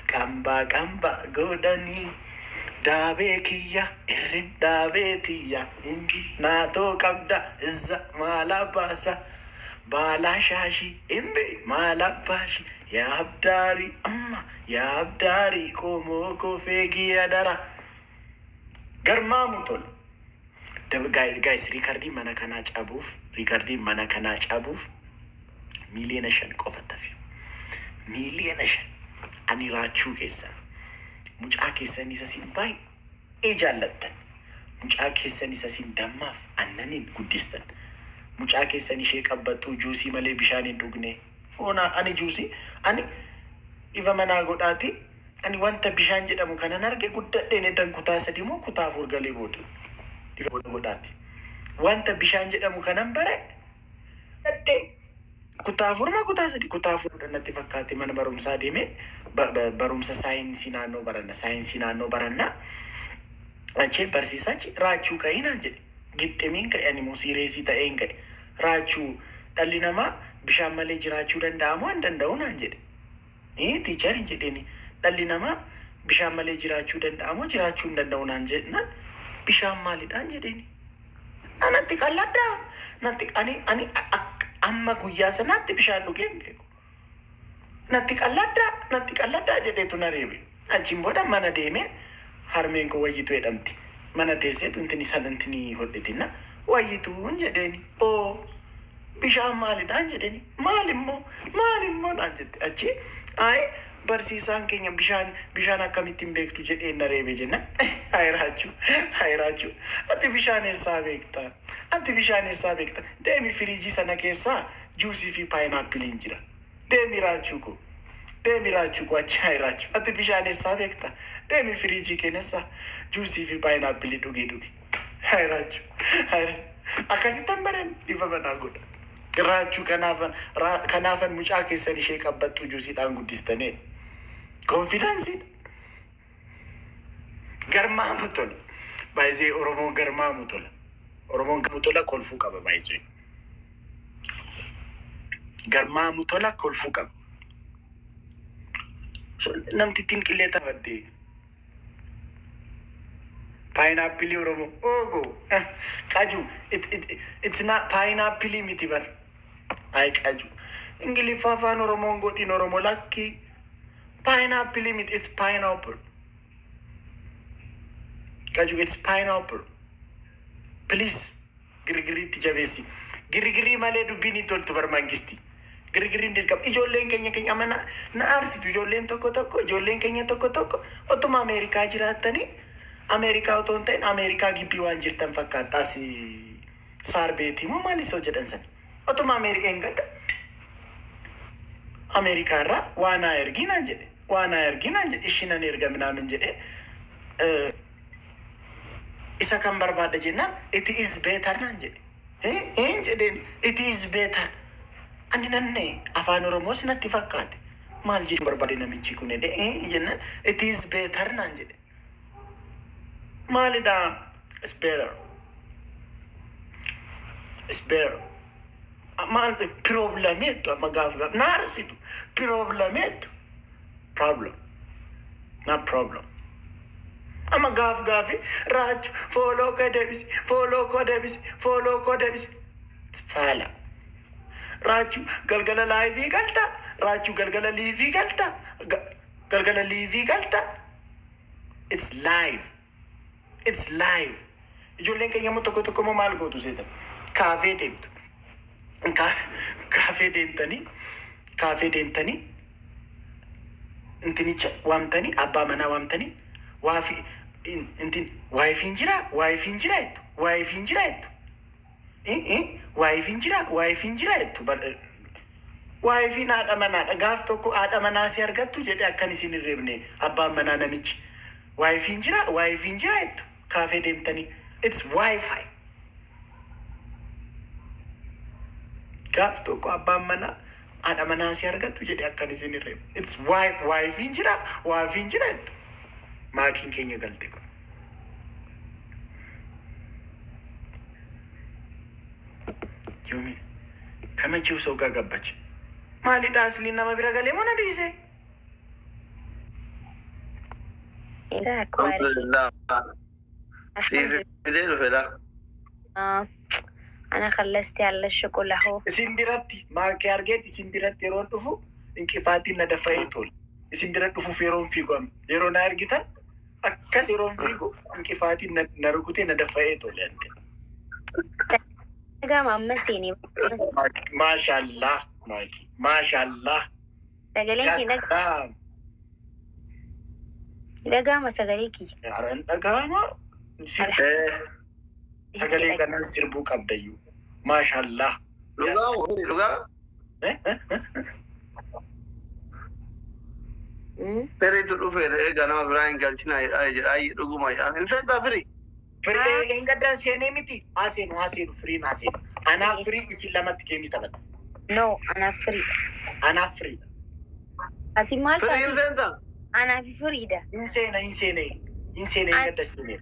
Kamba godani daabee kiyya irrin daabee tiyya indi naatoo qabda izza maala baasa baalaa shaashii imbi maala baashi yaabdaarii amma yaabdaarii qomoo kofeegiyya dara garmaamu tole. Guys, Ricardi mana kana cabuuf miliyoona 5 qofatti hafe. Miliyoona 5 ani raachuu keessa mucaa keessan isa sin baay'ee jaallattan, mucaa keessan isa sin dammaaf annaniin guddistan, mucaa keessan ishee qabbattuu juusii malee bishaan hin dhugne foona ani juusii ani ifa manaa godhaati ani wanta bishaan jedhamu kanan arge guddadheen eddan kutaa 3 moo kutaa 4 galee booda ifa godhaati wanta bishaan jedhamu kanan bare dadhee kutaa 4 moo kutaa 3 kutaa 4 natti fakkaate mana barumsaa deemee barumsa saayinsii naannoo baranna achee barsiisaachi raachuu ka'inaan jedhe gixximiin ka'e animuu siireesii ta'een ka'e raachuu dhalli namaa bishaan malee jiraachuu danda'amoo hin danda'u naan jedhe tiichariin jedheeni dhalli namaa bishaan malee jiraachuu danda'amoo jiraachuu hin danda'u naan jedhan bishaan maalidhaan jedheeni anatti qalladdaa natti ani amma guyyaa sanaatti bishaan dhugee hin beeku. Natti qalladdaa jedheetu na reebe. Achiin booda mana deemeen harmeen koo wayyituu jedhamti. Mana teesseetu intini sanantini hodhetinna wayyituun jedheeni. Oo bishaan maalidhaan jedheeni. Maalimmoo naan jette. Achi barsiisaan keenya bishaan akkamittiin beektu jedheen na reebe jenna. Hayraachuu. Ati bishaan eessaa beekta? Deemi firiijii sana keessaa juusii fi paayinaappiliin jira. Deemi raachuu ko achi hayraachuu. Ati bishaan eessaa beekta? Deemi firiijii keessaa juusii fi paayinaappilii dhugi. Hayraachuu. Akkasittan baran ifa manaa godha. Raachuu kanaafan mucaa keessan ishee qabbattuu juusiidhaan guddistane. Konfidansiin. Garmaamu tola. Baay'ee Oromoon garmaamu tola. Oromoon garmaamu tola kolfuu qaba baay'ee. Garmaamu tola kolfuu qaba. Namtittiin qilleeta baddee. Pineapple Oromoo. Ogo. Kaju. It's not pineapple miti bar. Ay kaju. Ingiliffa afaan Oromoon godhin Oromoo lakki. Pineapple miti. It's pineapple. Kaju, it's pineapple. Please. Girigiriitti jabeessi. Girigiri malee dubbiin hin toltu bar mangisti. Girigiriin dirqama. Ijoolleen keenya amma na aarsitu. Ijoolleen tokko otuma Ameerikaa jiraattanii Ameerikaa otoo hin ta'in Ameerikaa gibbii waan jirtan fakkaataas saarbeetii moo maal isoo jedhan san otuma Ameerikaan gadda Ameerikaa irraa waan erginaan jedhe ishinan erga minaamin jedhe isa kan barbaada jennaan it is better naan jedhe jedheen it is better ani nanne afaan Oromoos natti fakkaate maal jechuun barbaade namichi kun jennaan it is better naan jedhe maalidha it's better maal problemeettu amma gaaf naarsitu problemeettu not problem amma gaafi raaju fooloo koo deebisi faala raaju galgala laayivii galta raaju galgala liivii galta it's live ijoolleen keenya immoo tokko immoo maal gootu seetan kaafee deemtanii intinicha waamtanii abbaa manaa waamtanii waayifiin jira jettu waayifiin haadha manaadha gaaf tokko haadha manaa si argattu jedhe akkan isin hin reebne abbaan manaa namichi waayifiin jira jettu kaafee deemtanii it's wifi gaaf tokko abbaan manaa haadha manaa si argattu jedhe akkan isin hin reebne it's waayifiin jira jettu maakiin keenya galte kun yoomin kamachiu soogaa gabbacha maalidha asliin nama bira galee mana dhiise إذا أكبر alhamdulillah الحمد siifidee dhufe la لله أنا خلصت على الشغل أهو. isin biratti maakee argeet isin biratti yeroon dhufu inqifaatiin na dafa'ee tole. Isin bira dhufuuf yeroon fiigu yeroo na argitan akkas yeroon fiigu inqifaatiin na rukutee na dafa'ee tole. قام أمسيني Maashaallah maakii maashaallah. سجليكي Gassam. إذا قام سجليكي Aran dhagahama. Sagalee kanaan sirbuu qabdayyuu. Maashaallah. dhugaa firiitu dhufe ganama biraa hin galchina jedhaa dhuguma hin fedhaa firii Firii hin gaddaan seenee miti. Haseenu firiin haseenu. Anaaf firii isin lamatti keemii taphata. نو أنا فريدة Anaaf firii. أتي firii hin مالتا fedhaa أنا في فريدة Hin seene hin gadda seenee.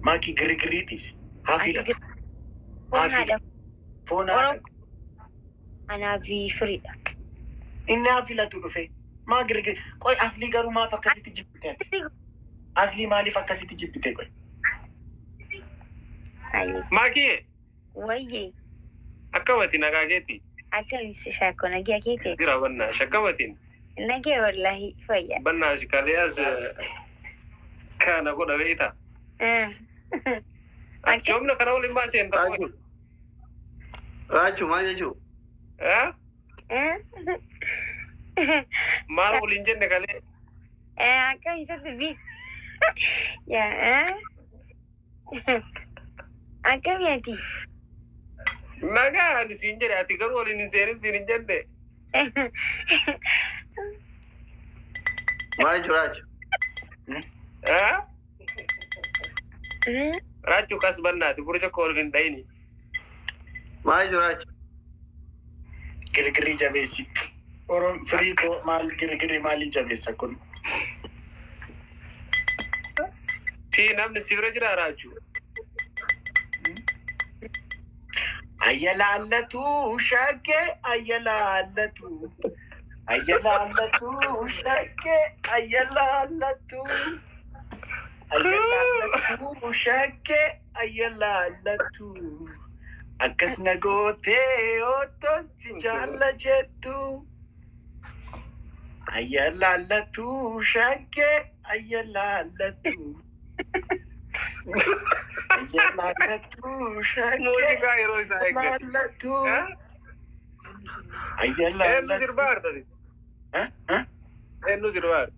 Maakii girigirrii dhiise. Haafidha. Haafidha. Foon haadha. أنا في فريدة Inni haafilatu dhufe. Maa girigirrii. Qoy aslii garuu maaf akkasitti jibbite? Aslii maaliif akkasitti jibbite qoy? أي Maakii ويي akkabatiin akaakeetti أكمل سشاكو نجي كيتي jira bannaa shakkabatiin نجي والله فيا bannaa shikaleas kana godha beeyta achoomna kana waliin baaseen ta'u raachuu maal jechuu maal waliin jenne kalee أكمل ستبي يا أكمل ياتي nagaa ani siin jedhe ati garuu waliin hin seenin siin hin jenne maal jechuu raachuu raachuu kas bannaati burja koo waliin dhayini maal jechuu raachuu Girigirrii jabeessi. Oroon firii koo maal girigirrii maalii jabeessa kun? si namni si bira jira raachuu Ayyalaalatu shakkee ayyalaalatu. Ayyalaalatu shakkee ayyalaalatu. Ayyalaalatu shakkee ayyalaalatu. Akkas na gootee otoo si jaalla jettu. Ayyalaalatu shakkee ayyalaalatu. Ayyalaalatu shakkee muuziqaa yeroo isaa eeggate ayyalaalatu. eenyu Ayyalaalatu. sirbaa artati eenyu sirbaa arti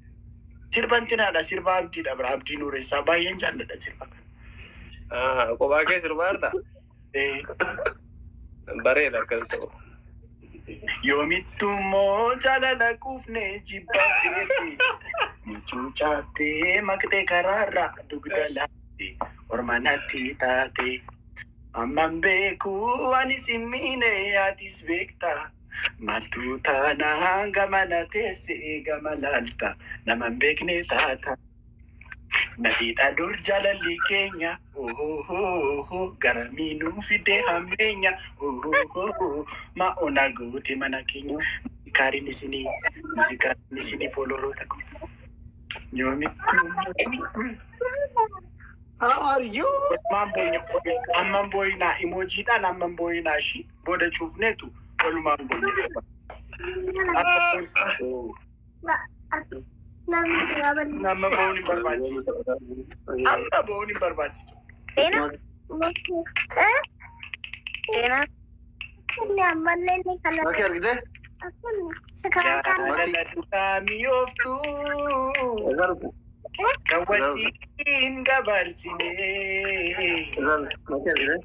Sirban tinaadha. Sirba abdiidha. Bira abdii nuuressaa baay'een jaalladha sirba kana. kophaa kee sirbaa arta bareeda akkas ta'u Yoomittummoo jaalala quufne jibba feete. Mucuucaattee maqtee karaarraa dugda laatte. Orma natti taate. Amman beeku anis hin miine atis beekta. Maaltu taanaan gama na teesse gama laalta. Naman beekne taata. Nadhiidha dur jaalalli keenya. Garamiinuu fidee hammeenya. Ma'oona guute mana keenya. Muuziqaariin isinii fooloroota kun. Yoomittuu. how are you Amman booyinaa imoojiidhaan amman booyinaa ishii booda cuufneetu walumaan booyinaa. Amma boon hin barbaachisu. Amma boon hin barbaachisu. تينا تينا bakki argite Jaalala dhugaa mi'ooftuu. Kan wajjin dabarsinee. bakki argite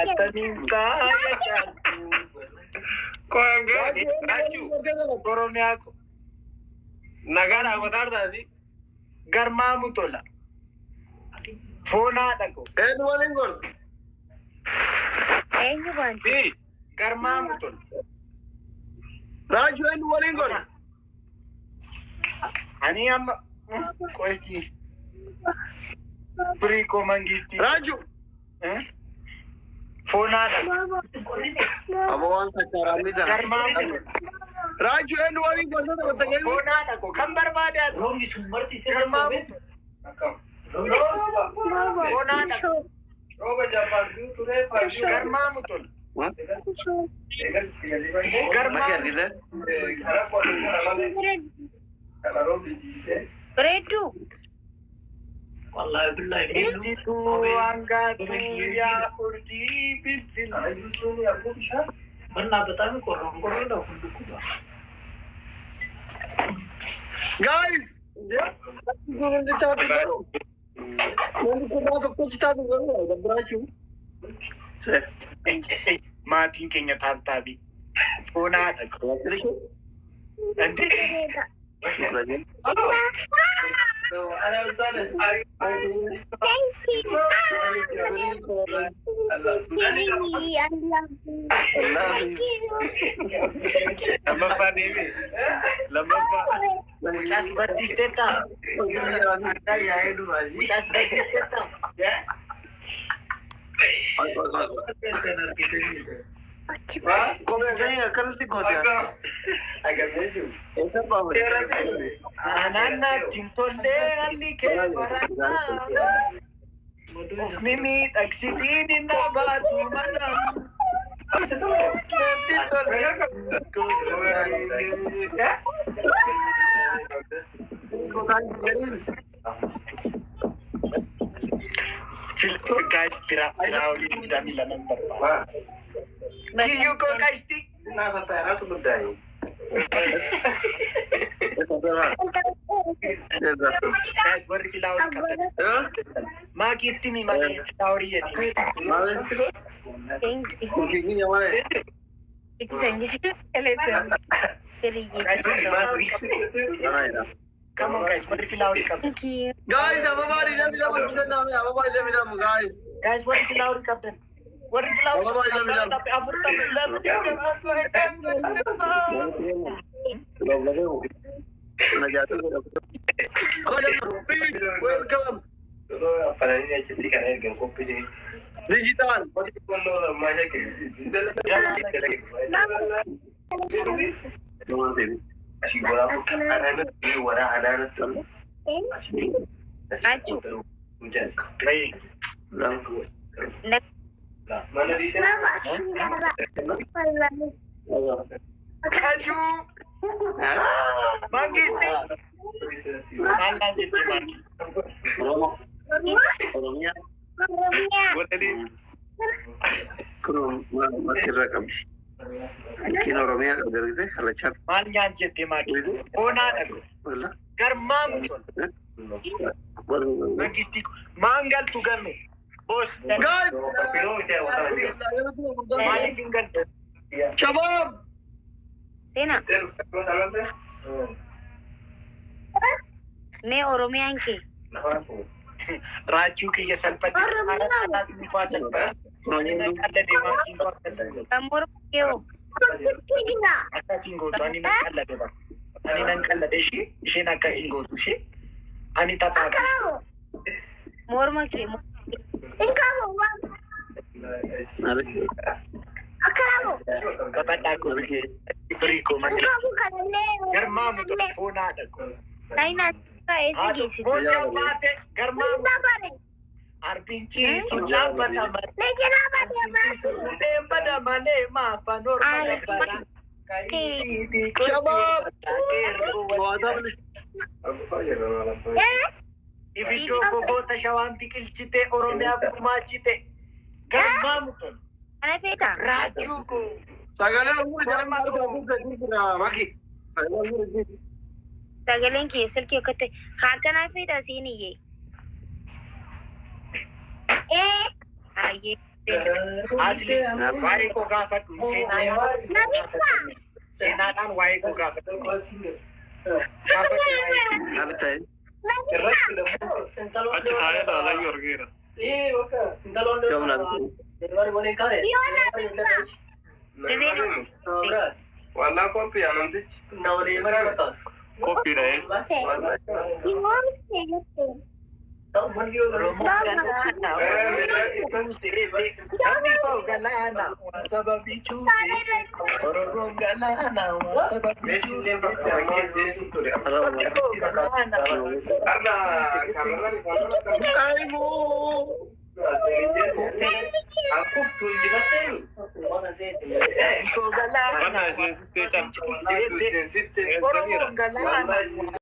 Attamiin baaya jaaltu. raachuu Oromiyaa ko nagaa dhaabataa artaasi garmaamu tola. Foonaa dhaqo. eenyu waliin gortu أيوة بانتي fi Garmaamu tola. raachuu eenyu waliin gortu Ani amma qoesti firii koo mangistii. raachuu Foonaa dhaqo. aba waan takkaaraan bitan Garmaamu tola. راجو إنه واري بردنا بتجيب. Bonaa dhaqu kan barbaade Roobni sun marti isa Garmaa darbe. Bonaa dhaqu Rooba jabbaan biyu turee faayiduu. garmaa mutol What? Eegas itti galii baay'ee. garmaa Makian kita. Karaa qonnaa kana malee kana roobni jiisee. Beredu. Wallahi billahi. ibsituu hangaatu yaa urjii bilbil Ayyuu sun yabbuu bishaan. Mana betami korong dah kunduku. Guys. Jangan ditapi baru. Nanti kita tu pun ditapi baru. Ada beracu. maatiin keenya taabtaabii bonaa dhaqu andi Lammaffaa deebii. Lammaffaa. mucaas barsiisteetta mucaas barsiisteetta Kau kaya kan si kau dia. Itu apa? Anaannaattiin tollee halli kee baranaa mimi dhaksitiin hin dhaabaatu mana Nanti tollee Kau tanya jadi. guys firaa olii Danila nan barbaada kiyyuu koo qashti Nasa taara tu berdaya. guys warri filaa olii qabdan maakiitti mi maqee filaa olii jedhee Thank you. Kucing yang mana? Itu saja. Elektron. Serius. guys warri filaa olii qabdan Sana itu. come on guys warri filaa olii qabdan Thank you. Guys, apa bari dia bilang macam mana? Apa bari dia bilang guys? guys warri filaa olii qabdan warri filaa olii qabdan tapi afurtamii lama Nak jatuh. Welcome. Apa namanya cantik kan ya kopi sih. Digital. Masih kono masih ke. Jangan sini. Asyik bola anak itu wara anak itu. Acu. baik Bilang. Mana dia? kaju mangisti malan jette maki Romo. Orangnya Boleh di. kurang masih rakam. Mungkin orangnya dari itu halacar. maal nyaan jette maki bonaa dhaqu Wala. garmaa mutol Baru. mangisti maangaltu gamme boos Guys. maaliif hin galtu Shabab. Sena. मैं ओरोमिया के raachuu kiyya salphate haadhaatni kwaa salphate ani nan qallade maakiin koo kamoor के हो akkasiin gootu ani nan qallade bara ani nan qallade isheen akkasiin gootu ishee ani taphaatu मोरमा के babadhaa koo firii koo mangisti garmaa mutol foonaa dhaqu नहीं ना का ऐसे कैसे Booda baate garmaa arbinchiisu dhaabbata malee arbinchiisu bada malee maafaan orma dabbata ibiddoo gogoota shawaan biqilchite oromiyaaf gumaachite garmaa mutol अरे फेटा raajuu koo Sagale umur jangan maki. तगलें की असल क्यों कहते खाका ना फेटा सीनी ये ये asli waa'ee koo gaafadhu seenaadhaan waa'ee koo gaafadhu gaafadhu waa'ee Apa tadi? Achi tayo na lang yung orgira. Kamu nak? Wala kopi anam dich. Kopi na eh. Oromoo galaana tuuseete sabni koo galaana waan sababii cuuse Oromoo galaana waan sababii cuuse sabni koo galaana Mana sensiste can. Oromoo galaana waan